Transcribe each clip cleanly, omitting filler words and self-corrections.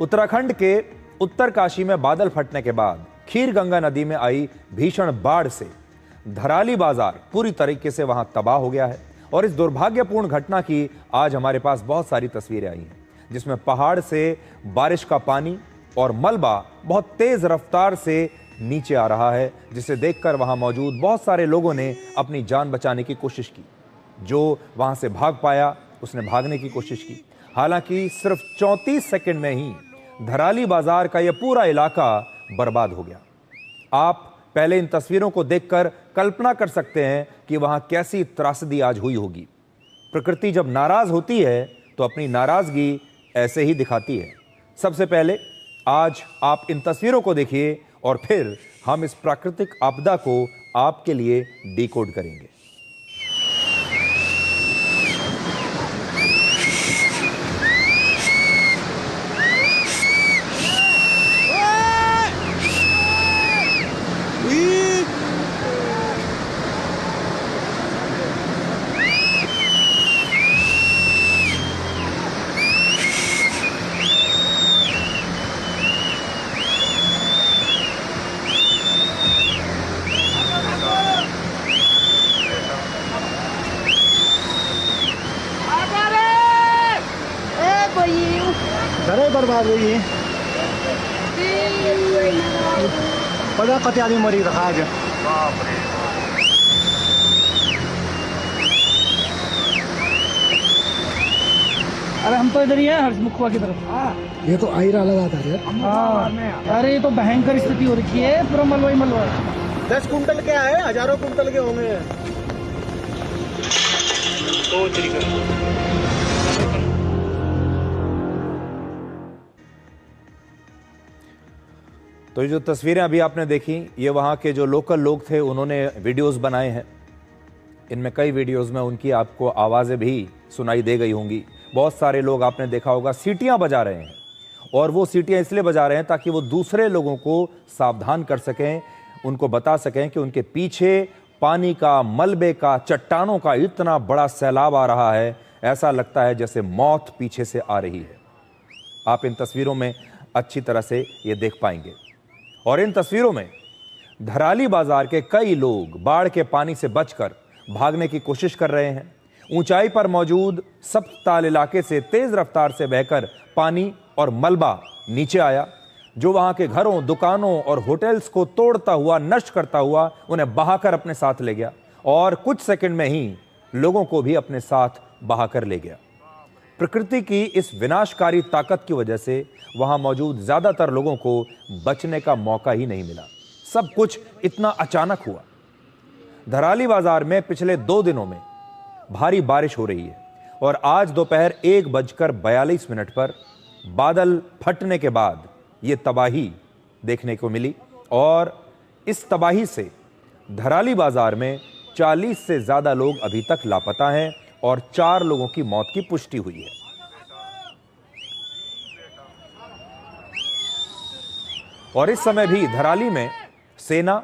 उत्तराखंड के उत्तरकाशी में बादल फटने के बाद खीर गंगा नदी में आई भीषण बाढ़ से धराली बाजार पूरी तरीके से वहां तबाह हो गया है। और इस दुर्भाग्यपूर्ण घटना की आज हमारे पास बहुत सारी तस्वीरें आई हैं, जिसमें पहाड़ से बारिश का पानी और मलबा बहुत तेज रफ्तार से नीचे आ रहा है, जिसे देखकर वहां मौजूद बहुत सारे लोगों ने अपनी जान बचाने की कोशिश की। जो वहां से भाग पाया उसने भागने की कोशिश की। हालांकि सिर्फ 34 सेकंड में ही धराली बाजार का यह पूरा इलाका बर्बाद हो गया। आप पहले इन तस्वीरों को देखकर कल्पना कर सकते हैं कि वहां कैसी त्रासदी आज हुई होगी। प्रकृति जब नाराज होती है तो अपनी नाराजगी ऐसे ही दिखाती है। सबसे पहले आज आप इन तस्वीरों को देखिए और फिर हम इस प्राकृतिक आपदा को आपके लिए डिकोड करेंगे। घरै बर्बाद हुई पता कति आदमी मरी रखा आज। अरे हम तो इधर ही है हर्षमुखवा की तरफ। ये तो आ ही रहा लगातार यार। हाँ अरे ये तो भयंकर स्थिति हो रखी है, पूरा मलबा ही मलबा। 10 कुंटल क्या है, हजारों कुंटल के होंगे। तो ये जो तस्वीरें अभी आपने देखी, ये वहाँ के जो लोकल लोग थे उन्होंने वीडियोस बनाए हैं। इनमें कई वीडियोस में उनकी आपको आवाज़ें भी सुनाई दे गई होंगी। बहुत सारे लोग आपने देखा होगा सीटियाँ बजा रहे हैं, और वो सीटियाँ इसलिए बजा रहे हैं ताकि वो दूसरे लोगों को सावधान कर सकें, उनको बता सकें कि उनके पीछे पानी का, मलबे का, चट्टानों का इतना बड़ा सैलाब आ रहा है, ऐसा लगता है जैसे मौत पीछे से आ रही है। आप इन तस्वीरों में अच्छी तरह से ये देख पाएंगे। और इन तस्वीरों में धराली बाजार के कई लोग बाढ़ के पानी से बचकर भागने की कोशिश कर रहे हैं। ऊंचाई पर मौजूद सप्तताल इलाके से तेज रफ्तार से बहकर पानी और मलबा नीचे आया, जो वहां के घरों, दुकानों और होटल्स को तोड़ता हुआ, नष्ट करता हुआ उन्हें बहाकर अपने साथ ले गया, और कुछ सेकंड में ही लोगों को भी अपने साथ बहाकर ले गया। प्रकृति की इस विनाशकारी ताकत की वजह से वहां मौजूद ज्यादातर लोगों को बचने का मौका ही नहीं मिला। सब कुछ इतना अचानक हुआ। धराली बाजार में पिछले 2 दिनों में भारी बारिश हो रही है, और आज दोपहर 1:42 पर बादल फटने के बाद ये तबाही देखने को मिली। और इस तबाही से धराली बाजार में 40 से ज्यादा लोग अभी तक लापता हैं, और 4 लोगों की मौत की पुष्टि हुई है। और इस समय भी धराली में सेना,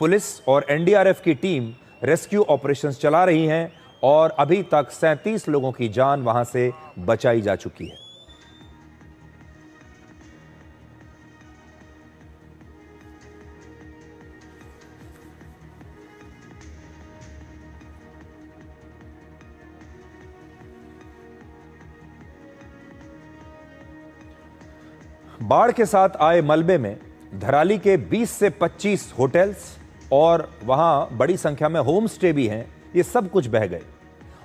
पुलिस और एनडीआरएफ की टीम रेस्क्यू ऑपरेशंस चला रही हैं, और अभी तक 37 लोगों की जान वहां से बचाई जा चुकी है। बाढ़ के साथ आए मलबे में धराली के 20 से 25 होटल्स और वहां बड़ी संख्या में होम स्टे भी हैं, ये सब कुछ बह गए।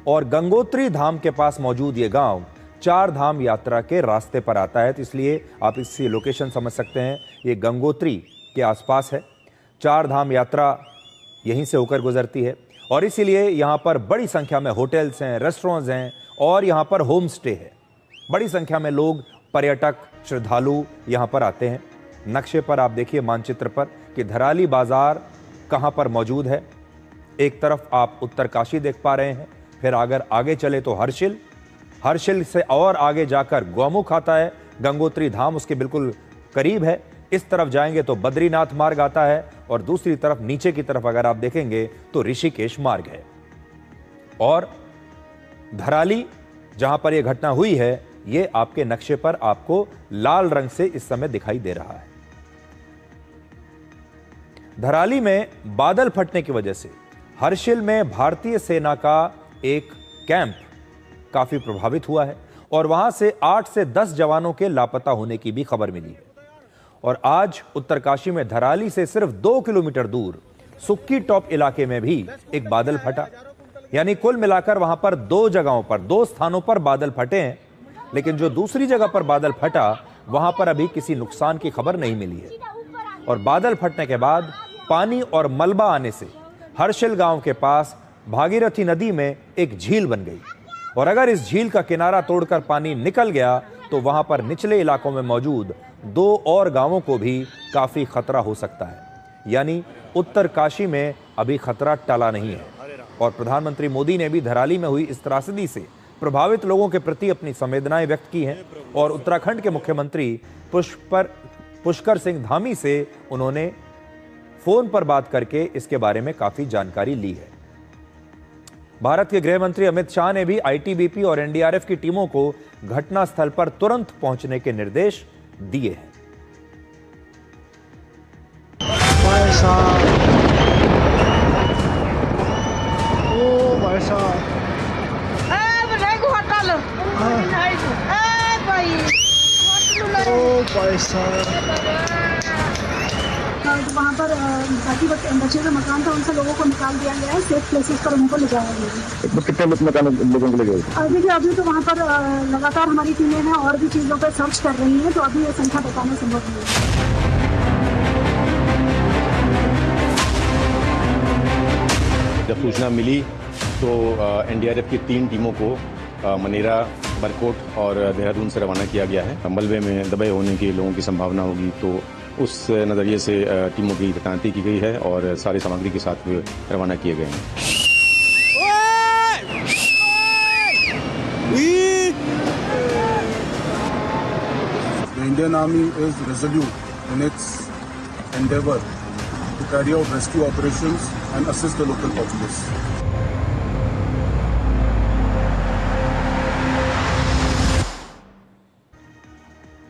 और गंगोत्री धाम के पास मौजूद ये गांव 4 धाम यात्रा के रास्ते पर आता है, तो इसलिए आप इसकी लोकेशन समझ सकते हैं, ये गंगोत्री के आसपास है। 4 धाम यात्रा यहीं से होकर गुजरती है, और इसीलिए यहाँ पर बड़ी संख्या में होटल्स हैं, रेस्टोरेंट्स हैं, और यहाँ पर होम स्टे है। बड़ी संख्या में लोग, पर्यटक, श्रद्धालु यहाँ पर आते हैं। नक्शे पर आप देखिए, मानचित्र पर, कि धराली बाजार कहाँ पर मौजूद है। एक तरफ आप उत्तरकाशी देख पा रहे हैं, फिर अगर आगे चले तो हर्षिल से और आगे जाकर गौमुख आता है, गंगोत्री धाम उसके बिल्कुल करीब है। इस तरफ जाएंगे तो बद्रीनाथ मार्ग आता है, और दूसरी तरफ नीचे की तरफ अगर आप देखेंगे तो ऋषिकेश मार्ग है। और धराली जहां पर यह घटना हुई है, ये आपके नक्शे पर आपको लाल रंग से इस समय दिखाई दे रहा है। धराली में बादल फटने की वजह से हर्षिल में भारतीय सेना का एक कैंप काफी प्रभावित हुआ है और वहां से 8 से 10 जवानों के लापता होने की भी खबर मिली है। और आज उत्तरकाशी में धराली से सिर्फ 2 किलोमीटर दूर सुक्की टॉप इलाके में भी एक बादल फटा। यानी कुल मिलाकर वहां पर 2 जगहों पर 2 स्थानों पर बादल फटे हैं, लेकिन जो दूसरी जगह पर बादल फटा वहां पर अभी किसी नुकसान की खबर नहीं मिली है। और बादल फटने के बाद पानी और मलबा आने से हर्षिल गांव के पास भागीरथी नदी में एक झील बन गई और अगर इस झील का किनारा तोड़कर पानी निकल गया तो वहां पर निचले इलाकों में मौजूद 2 और गांवों को भी काफी खतरा हो सकता है। यानी उत्तरकाशी में अभी खतरा टला नहीं है। और प्रधानमंत्री मोदी ने भी धराली में हुई इस त्रासदी से प्रभावित लोगों के प्रति अपनी संवेदनाएं व्यक्त की हैं और उत्तराखंड के मुख्यमंत्री पुष्कर सिंह धामी से उन्होंने फोन पर बात करके इसके बारे में काफी जानकारी ली है। भारत के गृह मंत्री अमित शाह ने भी आईटीबीपी और एनडीआरएफ की टीमों को घटनास्थल पर तुरंत पहुंचने के निर्देश दिए हैं। भाई साहब, ओ भाई साहब, ओ भाई साहब, वहाँ पर बाकी बचे जो मकान था उनसे लोगों को निकाल दिया गया है, सेफ प्लेसेस पर उनको ले जाया गया है। कितने मकान लोगों को ले गए? देखिए अभी तो वहाँ पर लगातार हमारी टीमें हैं और भी चीज़ों पर सर्च कर रही हैं, तो अभी ये संख्या बताना संभव नहीं है। जब सूचना मिली तो एनडीआरएफ की 3 टीमों को मनेरा, बरकोट और देहरादून से रवाना किया गया है। मलबे में दबे होने की लोगों की संभावना होगी तो उस नज़रिए से टीमों की तैनाती की गई है और सारी सामग्री के साथ रवाना किए गए हैं। The Indian Army is resolute in its endeavor to carry out rescue operations and assist the local populace.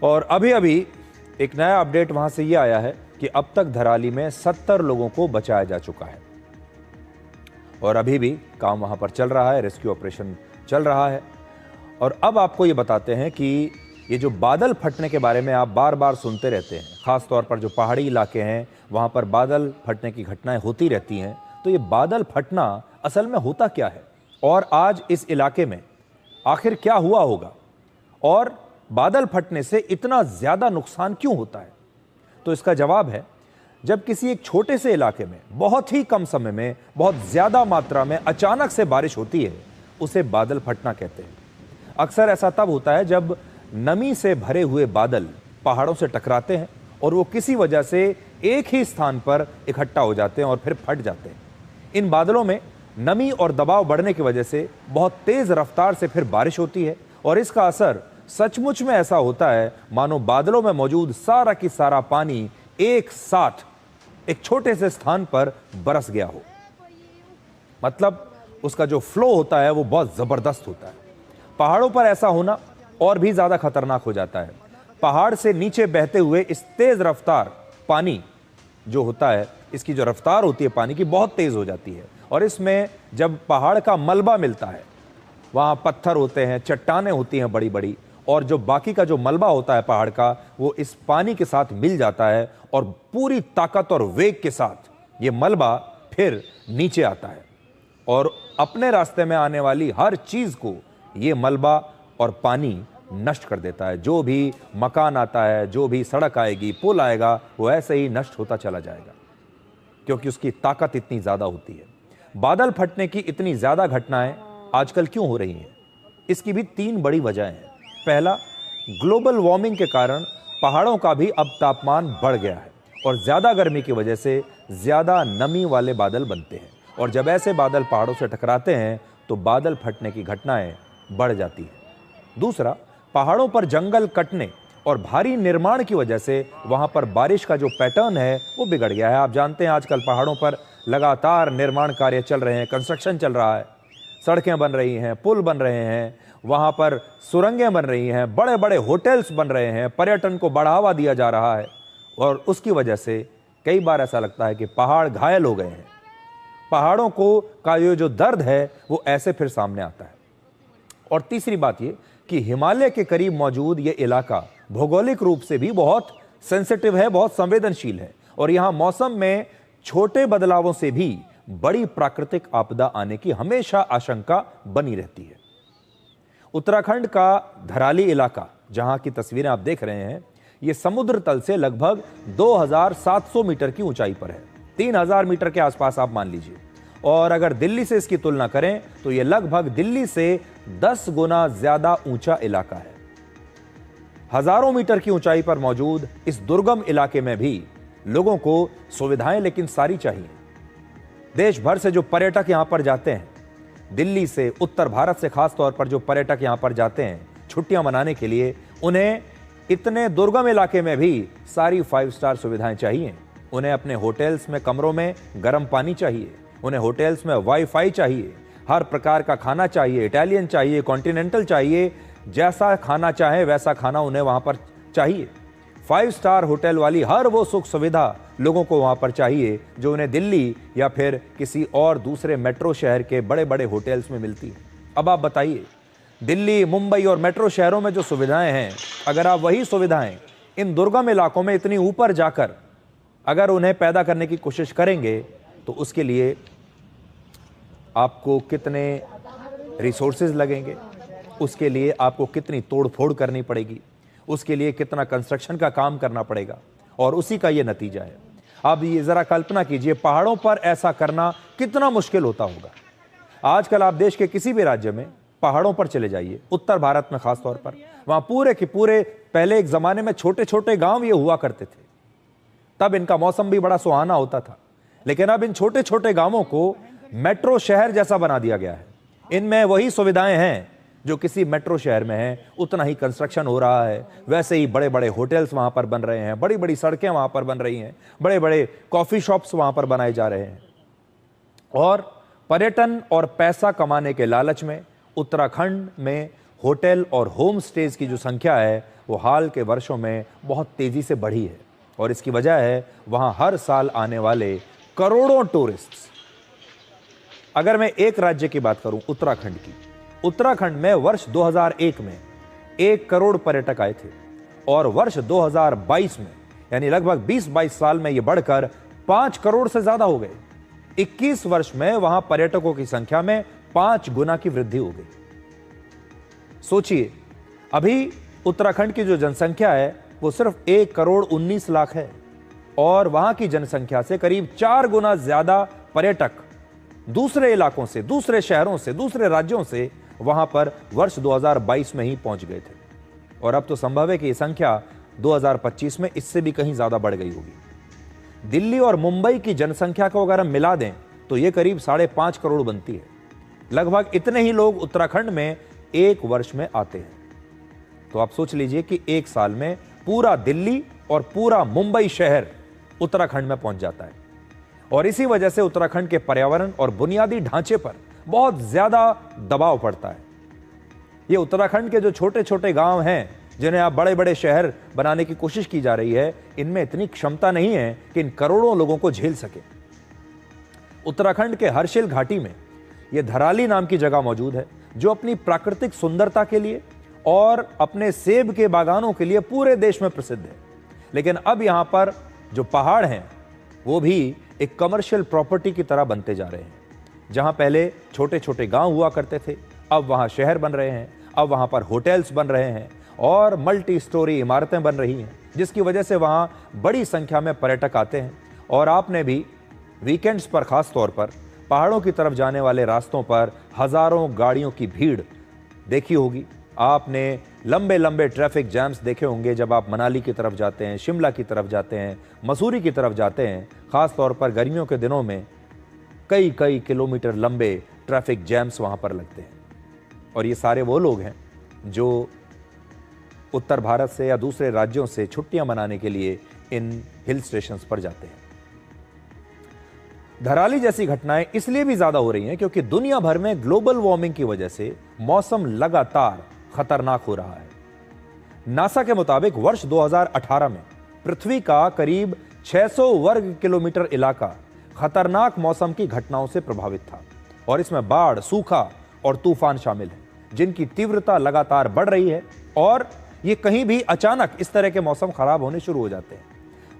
और अभी एक नया अपडेट वहां से यह आया है कि अब तक धराली में 70 लोगों को बचाया जा चुका है और अभी भी काम वहां पर चल रहा है, रेस्क्यू ऑपरेशन चल रहा है। और अब आपको ये बताते हैं कि ये जो बादल फटने के बारे में आप बार बार सुनते रहते हैं, खास तौर पर जो पहाड़ी इलाके हैं वहां पर बादल फटने की घटनाएं होती रहती हैं, तो ये बादल फटना असल में होता क्या है और आज इस इलाके में आखिर क्या हुआ होगा और बादल फटने से इतना ज्यादा नुकसान क्यों होता है? तो इसका जवाब है, जब किसी एक छोटे से इलाके में बहुत ही कम समय में बहुत ज्यादा मात्रा में अचानक से बारिश होती है, उसे बादल फटना कहते हैं। अक्सर ऐसा तब होता है जब नमी से भरे हुए बादल पहाड़ों से टकराते हैं और वो किसी वजह से एक ही स्थान पर इकट्ठा हो जाते हैं और फिर फट जाते हैं। इन बादलों में नमी और दबाव बढ़ने की वजह से बहुत तेज रफ्तार से फिर बारिश होती है और इसका असर सचमुच में ऐसा होता है मानो बादलों में मौजूद सारा की सारा पानी एक साथ एक छोटे से स्थान पर बरस गया हो। मतलब उसका जो फ्लो होता है वो बहुत जबरदस्त होता है। पहाड़ों पर ऐसा होना और भी ज्यादा खतरनाक हो जाता है। पहाड़ से नीचे बहते हुए इस तेज रफ्तार पानी जो होता है, इसकी जो रफ्तार होती है पानी की बहुत तेज हो जाती है और इसमें जब पहाड़ का मलबा मिलता है, वहां पत्थर होते हैं, चट्टानें होती हैं बड़ी बड़ी, और जो बाकी का जो मलबा होता है पहाड़ का वो इस पानी के साथ मिल जाता है और पूरी ताकत और वेग के साथ ये मलबा फिर नीचे आता है और अपने रास्ते में आने वाली हर चीज को ये मलबा और पानी नष्ट कर देता है। जो भी मकान आता है, जो भी सड़क आएगी, पुल आएगा, वो ऐसे ही नष्ट होता चला जाएगा क्योंकि उसकी ताकत इतनी ज्यादा होती है। बादल फटने की इतनी ज्यादा घटनाएं आजकल क्यों हो रही हैं? इसकी भी 3 बड़ी वजहें हैं। पहला, ग्लोबल वार्मिंग के कारण पहाड़ों का भी अब तापमान बढ़ गया है और ज्यादा गर्मी की वजह से ज्यादा नमी वाले बादल बनते हैं और जब ऐसे बादल पहाड़ों से टकराते हैं तो बादल फटने की घटनाएं बढ़ जाती हैं। दूसरा, पहाड़ों पर जंगल कटने और भारी निर्माण की वजह से वहां पर बारिश का जो पैटर्न है वो बिगड़ गया है। आप जानते हैं आजकल पहाड़ों पर लगातार निर्माण कार्य चल रहे हैं, कंस्ट्रक्शन चल रहा है, सड़कें बन रही हैं, पुल बन रहे हैं वहां पर सुरंगें बन रही हैं, बड़े बड़े होटल्स बन रहे हैं, पर्यटन को बढ़ावा दिया जा रहा है और उसकी वजह से कई बार ऐसा लगता है कि पहाड़ घायल हो गए हैं। पहाड़ों को का ये जो दर्द है वो ऐसे फिर सामने आता है। और तीसरी बात ये कि हिमालय के करीब मौजूद ये इलाका भौगोलिक रूप से भी बहुत सेंसिटिव है, बहुत संवेदनशील है और यहाँ मौसम में छोटे बदलावों से भी बड़ी प्राकृतिक आपदा आने की हमेशा आशंका बनी रहती है। उत्तराखंड का धराली इलाका, जहां की तस्वीरें आप देख रहे हैं, यह समुद्र तल से लगभग 2700 मीटर की ऊंचाई पर है, 3000 मीटर के आसपास आप मान लीजिए। और अगर दिल्ली से इसकी तुलना करें तो यह लगभग दिल्ली से 10 गुना ज्यादा ऊंचा इलाका है। हजारों मीटर की ऊंचाई पर मौजूद इस दुर्गम इलाके में भी लोगों को सुविधाएं लेकिन सारी चाहिए। देश भर से जो पर्यटक यहां पर जाते हैं, दिल्ली से, उत्तर भारत से खास तौर पर जो पर्यटक यहां पर जाते हैं छुट्टियां मनाने के लिए, उन्हें इतने दुर्गम इलाके में भी सारी 5 स्टार सुविधाएं चाहिए। उन्हें अपने होटल्स में कमरों में गर्म पानी चाहिए, उन्हें होटल्स में वाईफाई चाहिए, हर प्रकार का खाना चाहिए, इटालियन चाहिए, कॉन्टिनेंटल चाहिए, जैसा खाना चाहे वैसा खाना उन्हें वहां पर चाहिए। 5 स्टार होटल वाली हर वो सुख सुविधा लोगों को वहां पर चाहिए जो उन्हें दिल्ली या फिर किसी और दूसरे मेट्रो शहर के बड़े बड़े होटल्स में मिलती है। अब आप बताइए, दिल्ली, मुंबई और मेट्रो शहरों में जो सुविधाएं हैं, अगर आप वही सुविधाएं इन दुर्गम इलाकों में इतनी ऊपर जाकर अगर उन्हें पैदा करने की कोशिश करेंगे तो उसके लिए आपको कितने रिसोर्सेज लगेंगे, उसके लिए आपको कितनी तोड़फोड़ करनी पड़ेगी, उसके लिए कितना कंस्ट्रक्शन का काम करना पड़ेगा और उसी का ये नतीजा है। अब ये जरा कल्पना कीजिए, पहाड़ों पर ऐसा करना कितना मुश्किल होता होगा। आजकल आप देश के किसी भी राज्य में पहाड़ों पर चले जाइए, उत्तर भारत में खास तौर पर, वहां पूरे के पूरे पहले एक जमाने में छोटे छोटे गांव ये हुआ करते थे, तब इनका मौसम भी बड़ा सुहाना होता था। लेकिन अब इन छोटे छोटे गांवों को मेट्रो शहर जैसा बना दिया गया है। इनमें वही सुविधाएं हैं जो किसी मेट्रो शहर में है, उतना ही कंस्ट्रक्शन हो रहा है, वैसे ही बड़े बड़े होटल्स वहां पर बन रहे हैं, बड़ी बड़ी सड़कें वहां पर बन रही हैं, बड़े बड़े कॉफी शॉप्स वहां पर बनाए जा रहे हैं। और पर्यटन और पैसा कमाने के लालच में उत्तराखंड में होटल और होम स्टेज की जो संख्या है वो हाल के वर्षों में बहुत तेजी से बढ़ी है और इसकी वजह है वहां हर साल आने वाले करोड़ों टूरिस्ट्स। अगर मैं एक राज्य की बात करूं, उत्तराखंड की, उत्तराखंड में वर्ष 2001 में 1 करोड़ पर्यटक आए थे और वर्ष 2022 में यानी लगभग 20-22 साल में यह बढ़कर 5 करोड़ से ज्यादा हो गए। 21 वर्ष में वहां पर्यटकों की संख्या में 5 गुना की वृद्धि हो गई। सोचिए, अभी उत्तराखंड की जो जनसंख्या है वो सिर्फ 1 करोड़ 19 लाख है और वहां की जनसंख्या से करीब 4 गुना ज्यादा पर्यटक दूसरे इलाकों से, दूसरे शहरों से, दूसरे राज्यों से वहां पर वर्ष 2022 में ही पहुंच गए थे और अब तो संभव है कि यह संख्या 2025 में इससे भी कहीं ज्यादा बढ़ गई होगी। दिल्ली और मुंबई की जनसंख्या को अगर हम मिला दें तो यह करीब 5.5 करोड़ बनती है। लगभग इतने ही लोग उत्तराखंड में एक वर्ष में आते हैं। तो आप सोच लीजिए कि एक साल में पूरा दिल्ली और पूरा मुंबई शहर उत्तराखंड में पहुंच जाता है और इसी वजह से उत्तराखंड के पर्यावरण और बुनियादी ढांचे पर बहुत ज्यादा दबाव पड़ता है। ये उत्तराखंड के जो छोटे छोटे गांव हैं जिन्हें आप बड़े बड़े शहर बनाने की कोशिश की जा रही है, इनमें इतनी क्षमता नहीं है कि इन करोड़ों लोगों को झेल सके। उत्तराखंड के हर्षिल घाटी में यह धराली नाम की जगह मौजूद है जो अपनी प्राकृतिक सुंदरता के लिए और अपने सेब के बागानों के लिए पूरे देश में प्रसिद्ध है। लेकिन अब यहां पर जो पहाड़ हैं वो भी एक कमर्शियल प्रॉपर्टी की तरह बनते जा रहे हैं। जहां पहले छोटे छोटे गांव हुआ करते थे, अब वहां शहर बन रहे हैं, अब वहां पर होटल्स बन रहे हैं और मल्टी स्टोरी इमारतें बन रही हैं, जिसकी वजह से वहां बड़ी संख्या में पर्यटक आते हैं। और आपने भी वीकेंड्स पर खास तौर पर पहाड़ों की तरफ जाने वाले रास्तों पर हजारों गाड़ियों की भीड़ देखी होगी। आपने लंबे लंबे ट्रैफिक जैम्स देखे होंगे जब आप मनाली की तरफ जाते हैं, शिमला की तरफ जाते हैं, मसूरी की तरफ जाते हैं। खास तौर पर गर्मियों के दिनों में कई कई किलोमीटर लंबे ट्रैफिक जैम्स वहां पर लगते हैं और ये सारे वो लोग हैं जो उत्तर भारत से या दूसरे राज्यों से छुट्टियां मनाने के लिए इन हिल स्टेशंस पर जाते हैं। धराली जैसी घटनाएं इसलिए भी ज्यादा हो रही हैं क्योंकि दुनिया भर में ग्लोबल वार्मिंग की वजह से मौसम लगातार खतरनाक हो रहा है। नासा के मुताबिक वर्ष 2018 में पृथ्वी का करीब 600 वर्ग किलोमीटर इलाका खतरनाक मौसम की घटनाओं से प्रभावित था और इसमें बाढ़, सूखा और तूफान शामिल हैं, जिनकी तीव्रता लगातार बढ़ रही है और ये कहीं भी अचानक इस तरह के मौसम खराब होने शुरू हो जाते हैं।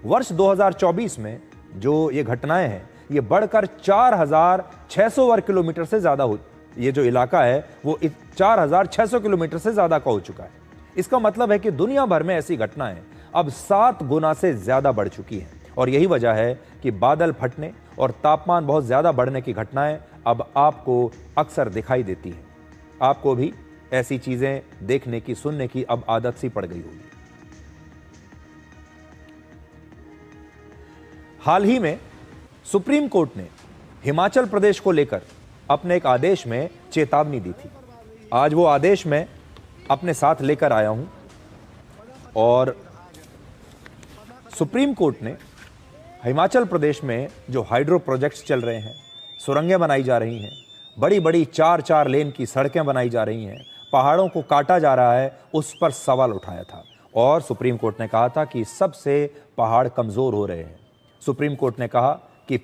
वर्ष 2024 में जो ये घटनाएं हैं ये बढ़कर 4600 वर्ग किलोमीटर से ज्यादा हो, ये जो इलाका है वो 4600 किलोमीटर से ज्यादा का हो चुका है। इसका मतलब है कि दुनिया भर में ऐसी घटनाएं अब 7 गुना से ज्यादा बढ़ चुकी हैं और यही वजह है कि बादल फटने और तापमान बहुत ज्यादा बढ़ने की घटनाएं अब आपको अक्सर दिखाई देती हैं। आपको भी ऐसी चीजें देखने की, सुनने की अब आदत सी पड़ गई होगी। हाल ही में सुप्रीम कोर्ट ने हिमाचल प्रदेश को लेकर अपने एक आदेश में चेतावनी दी थी। आज वो आदेश मैं अपने साथ लेकर आया हूं और सुप्रीम कोर्ट ने हिमाचल प्रदेश में जो हाइड्रो प्रोजेक्ट्स चल रहे हैं, सुरंगें बनाई जा रही हैं, बड़ी बड़ी 4-4 लेन की सड़कें बनाई जा रही हैं, पहाड़ों को काटा जा रहा है, उस पर सवाल उठाया था और सुप्रीम कोर्ट ने कहा था कि सबसे पहाड़ कमजोर हो रहे हैं। सुप्रीम कोर्ट ने कहा कि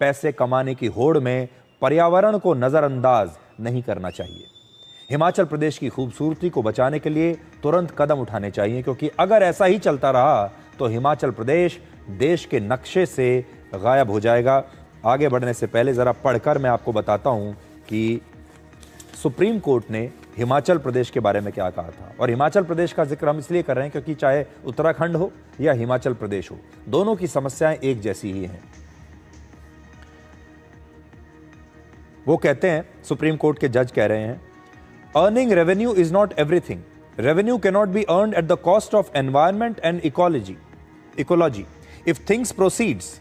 पैसे कमाने की होड़ में पर्यावरण को नजरअंदाज नहीं करना चाहिए। हिमाचल प्रदेश की खूबसूरती को बचाने के लिए तुरंत कदम उठाने चाहिए क्योंकि अगर ऐसा ही चलता रहा तो हिमाचल प्रदेश देश के नक्शे से गायब हो जाएगा। आगे बढ़ने से पहले जरा पढ़कर मैं आपको बताता हूं कि सुप्रीम कोर्ट ने हिमाचल प्रदेश के बारे में क्या कहा था। और हिमाचल प्रदेश का जिक्र हम इसलिए कर रहे हैं क्योंकि चाहे उत्तराखंड हो या हिमाचल प्रदेश हो, दोनों की समस्याएं एक जैसी ही हैं। वो कहते हैं, सुप्रीम कोर्ट के जज कह रहे हैं, earning revenue is not everything. Revenue can not be earned at the cost of environment and ecology. If things proceeds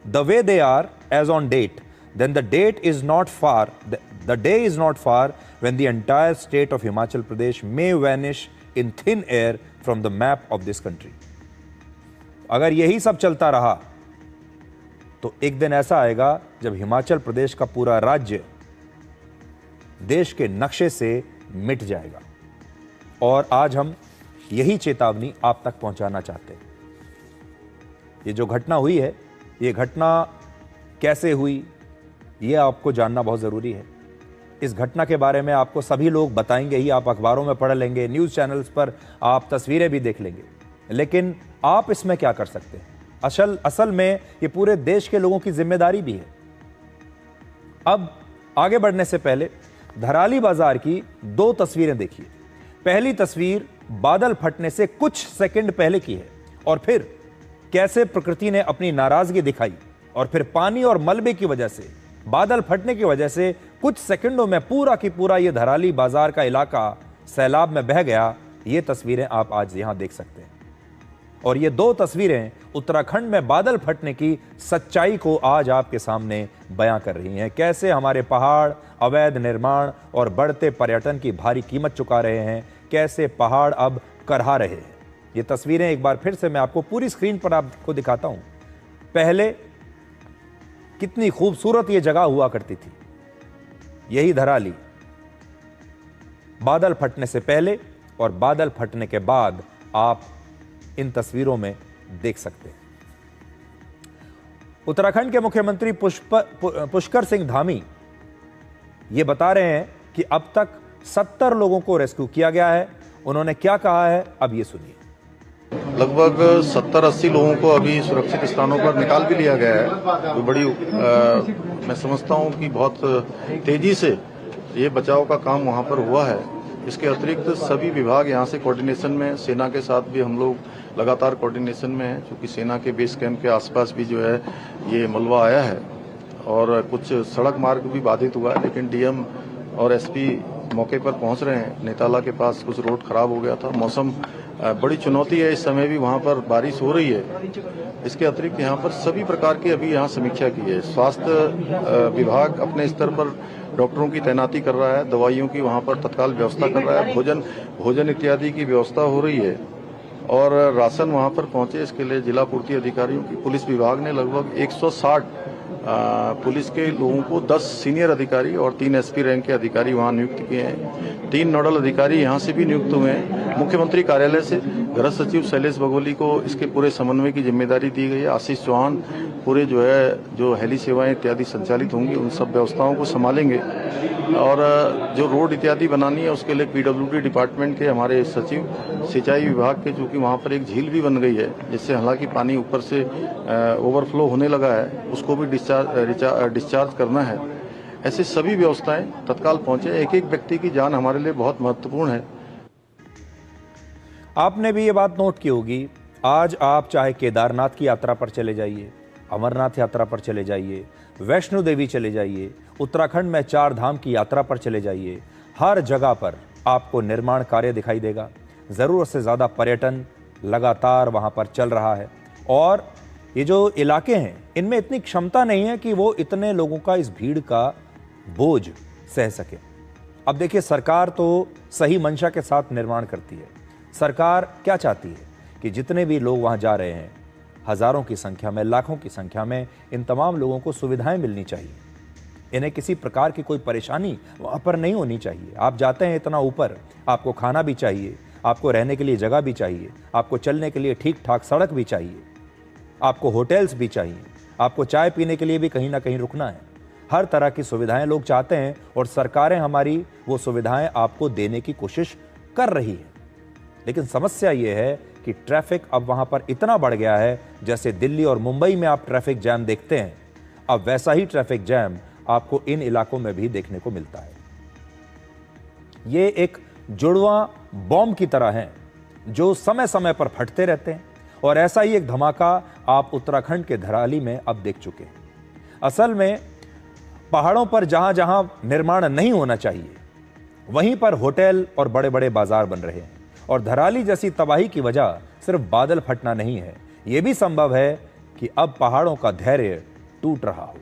the way they are as on date, then the day is not far when the entire state of Himachal Pradesh may vanish in thin air from the map of this country. अगर यही सब चलता रहा तो एक दिन ऐसा आएगा जब हिमाचल प्रदेश का पूरा राज्य देश के नक्शे से मिट जाएगा और आज हम यही चेतावनी आप तक पहुंचाना चाहते हैं। ये जो घटना हुई है, ये घटना कैसे हुई ये आपको जानना बहुत ज़रूरी है। इस घटना के बारे में आपको सभी लोग बताएंगे ही, आप अखबारों में पढ़ लेंगे, न्यूज़ चैनल्स पर आप तस्वीरें भी देख लेंगे, लेकिन आप इसमें क्या कर सकते हैं? असल में ये पूरे देश के लोगों की जिम्मेदारी भी है। अब आगे बढ़ने से पहले धराली बाजार की 2 तस्वीरें देखिए। पहली तस्वीर बादल फटने से कुछ सेकंड पहले की है और फिर कैसे प्रकृति ने अपनी नाराजगी दिखाई और फिर पानी और मलबे की वजह से, बादल फटने की वजह से कुछ सेकंडों में पूरा की पूरा ये धराली बाजार का इलाका सैलाब में बह गया। ये तस्वीरें आप आज यहां देख सकते हैं और ये 2 तस्वीरें उत्तराखंड में बादल फटने की सच्चाई को आज आपके सामने बयां कर रही हैं। कैसे हमारे पहाड़ अवैध निर्माण और बढ़ते पर्यटन की भारी कीमत चुका रहे हैं, कैसे पहाड़ अब करहा रहे हैं। ये तस्वीरें एक बार फिर से मैं आपको पूरी स्क्रीन पर आपको दिखाता हूं। पहले कितनी खूबसूरत ये जगह हुआ करती थी, यही धराली, बादल फटने से पहले और बादल फटने के बाद आप इन तस्वीरों में देख सकते हैं। उत्तराखंड के मुख्यमंत्री पुष्कर सिंह धामी ये बता रहे हैं कि अब तक 70 लोगों को रेस्क्यू किया गया है। उन्होंने क्या कहा है, अब ये सुनिए। लगभग 70-80 लोगों को अभी सुरक्षित स्थानों पर निकाल भी लिया गया है। तो बड़ी मैं समझता हूं कि बहुत तेजी से ये बचाव का काम वहां पर हुआ है। इसके अतिरिक्त सभी विभाग यहां से कोऑर्डिनेशन में, सेना के साथ भी हम लोग लगातार कोऑर्डिनेशन में हैं, क्योंकि सेना के बेस कैंप के आसपास भी जो है ये मलबा आया है और कुछ सड़क मार्ग भी बाधित हुआ है, लेकिन डीएम और एसपी मौके पर पहुंच रहे हैं। नेताला के पास कुछ रोड खराब हो गया था। मौसम बड़ी चुनौती है, इस समय भी वहां पर बारिश हो रही है। इसके अतिरिक्त यहाँ पर सभी प्रकार की अभी यहाँ समीक्षा की है। स्वास्थ्य विभाग अपने स्तर पर डॉक्टरों की तैनाती कर रहा है, दवाइयों की वहाँ पर तत्काल व्यवस्था कर रहा है, भोजन इत्यादि की व्यवस्था हो रही है। और राशन वहां पर पहुंचे, इसके लिए जिला पूर्ति अधिकारियों की पुलिस विभाग ने लगभग 160 पुलिस के लोगों को 10 सीनियर अधिकारी और 3 एसपी रैंक के अधिकारी वहां नियुक्त किए हैं। 3 नोडल अधिकारी यहां से भी नियुक्त हुए हैं। मुख्यमंत्री कार्यालय से गृह सचिव शैलेश बघोली को इसके पूरे समन्वय की जिम्मेदारी दी गई है। आशीष चौहान पूरे जो हेली सेवाएं इत्यादि संचालित होंगी उन सब व्यवस्थाओं को संभालेंगे, और जो रोड इत्यादि बनानी है उसके लिए पीडब्ल्यूडी डिपार्टमेंट के हमारे सचिव, सिंचाई विभाग के, चूंकि वहां पर एक झील भी बन गई है जिससे हालांकि पानी ऊपर से ओवरफ्लो होने लगा है, उसको भी डिस्चार्ज करना है। ऐसी सभी व्यवस्थाएं तत्काल पहुंचे। एक एक व्यक्ति की जान हमारे लिए बहुत महत्वपूर्ण है। आपने भी ये बात नोट की होगी, आज आप चाहे केदारनाथ की यात्रा पर चले जाइए, अमरनाथ यात्रा पर चले जाइए, वैष्णो देवी चले जाइए, उत्तराखंड में 4 धाम की यात्रा पर चले जाइए, हर जगह पर आपको निर्माण कार्य दिखाई देगा। ज़रूरत से ज़्यादा पर्यटन लगातार वहाँ पर चल रहा है, और ये जो इलाके हैं इनमें इतनी क्षमता नहीं है कि वो इतने लोगों का इस भीड़ का बोझ सह सके। अब देखिए, सरकार तो सही मंशा के साथ निर्माण करती है। सरकार क्या चाहती है कि जितने भी लोग वहाँ जा रहे हैं, हज़ारों की संख्या में, लाखों की संख्या में, इन तमाम लोगों को सुविधाएं मिलनी चाहिए। इन्हें किसी प्रकार की कोई परेशानी वहाँ पर नहीं होनी चाहिए। आप जाते हैं इतना ऊपर, आपको खाना भी चाहिए, आपको रहने के लिए जगह भी चाहिए, आपको चलने के लिए ठीक ठाक सड़क भी चाहिए, आपको होटल्स भी चाहिए, आपको चाय पीने के लिए भी कहीं ना कहीं रुकना है। हर तरह की सुविधाएं लोग चाहते हैं, और सरकारें हमारी वो सुविधाएं आपको देने की कोशिश कर रही है। लेकिन समस्या ये है कि ट्रैफिक अब वहां पर इतना बढ़ गया है, जैसे दिल्ली और मुंबई में आप ट्रैफिक जैम देखते हैं, अब वैसा ही ट्रैफिक जैम आपको इन इलाकों में भी देखने को मिलता है। ये एक जुड़वा बॉम्ब की तरह है जो समय समय पर फटते रहते हैं, और ऐसा ही एक धमाका आप उत्तराखंड के धराली में अब देख चुके हैं। असल में पहाड़ों पर जहां जहां निर्माण नहीं होना चाहिए, वहीं पर होटल और बड़े बड़े बाजार बन रहे हैं, और धराली जैसी तबाही की वजह सिर्फ बादल फटना नहीं है, यह भी संभव है कि अब पहाड़ों का धैर्य टूट रहा हो।